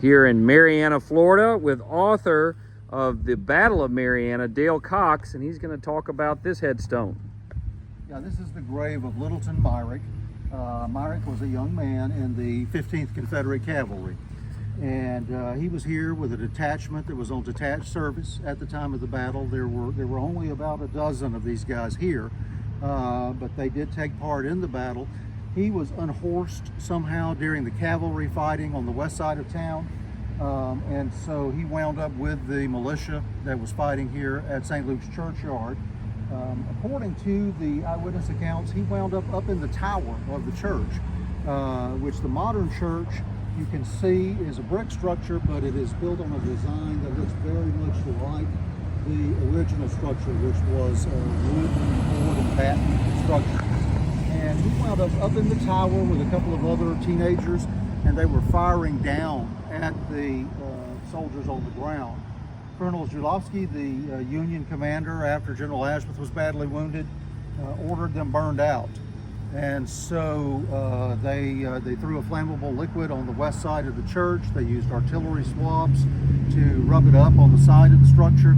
here in Marianna, Florida, with author of the Battle of Marianna, Dale Cox, and he's going to talk about this headstone. Yeah, this is the grave of Littleton Myrick. Myrick was a young man in the 15th Confederate Cavalry, and he was here with a detachment that was on detached service at the time of the battle. There were only about a dozen of these guys here, but they did take part in the battle. He was unhorsed somehow during the cavalry fighting on the west side of town, and so he wound up with the militia that was fighting here at St. Luke's churchyard. According to the eyewitness accounts, he wound up in the tower of the church, which the modern church, you can see, is a brick structure, but it is built on a design that looks very much like the original structure, which was a wood and board and batten structure. And he wound up in the tower with a couple of other teenagers, and they were firing down at the soldiers on the ground. Colonel Zulowski, the Union commander, after General Ashworth was badly wounded, ordered them burned out. And so they threw a flammable liquid on the west side of the church. They used artillery swabs to rub it up on the side of the structure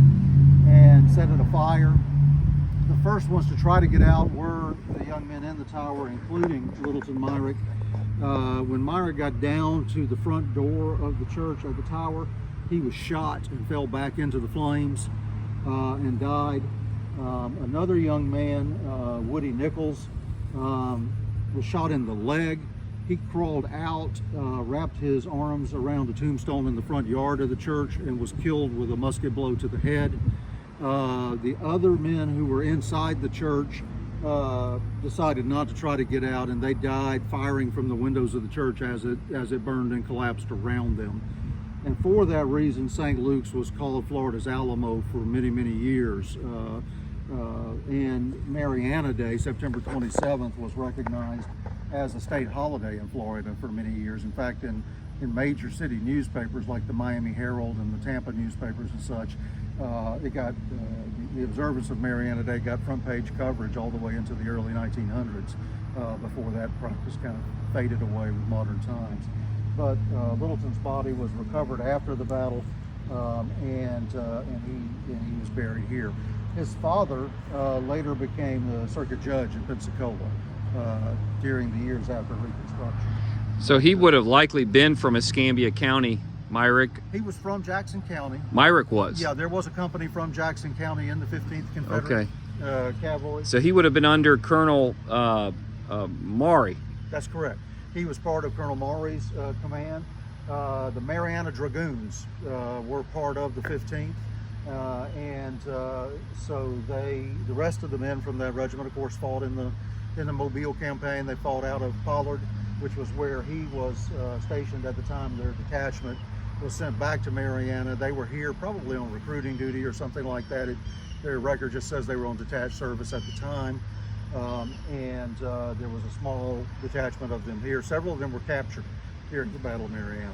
and set it afire. The first ones to try to get out were the young men in the tower, including Littleton Myrick. When Myrick got down to the front door of the church of the tower, he was shot and fell back into the flames and died. Another young man, Woody Nichols, was shot in the leg. He crawled out, wrapped his arms around a tombstone in the front yard of the church, and was killed with a musket blow to the head. The other men who were inside the church decided not to try to get out, and they died firing from the windows of the church as it burned and collapsed around them. And for that reason, St. Luke's was called Florida's Alamo for many, many years. And Marianna Day, September 27th, was recognized as a state holiday in Florida for many years. In fact, in major city newspapers like the Miami Herald and the Tampa newspapers and such, the observance of Marianna Day got front page coverage all the way into the early 1900s before that practice kind of faded away with modern times. But Littleton's body was recovered after the battle, and he was buried here. His father later became the circuit judge in Pensacola during the years after Reconstruction. So he would have likely been from Escambia County, Myrick. He was from Jackson County. Myrick was? Yeah, there was a company from Jackson County in the 15th Confederate Cavalry. So he would have been under Colonel Maury. That's correct. He was part of Colonel Maury's command. The Marianna Dragoons were part of the 15th. So the rest of the men from that regiment, of course, fought in the Mobile campaign. They fought out of Pollard, which was where he was stationed at the time. Their detachment was sent back to Marianna. They were here probably on recruiting duty or something like that. Their record just says they were on detached service at the time. There was a small detachment of them here. Several of them were captured here at the Battle of Marianna.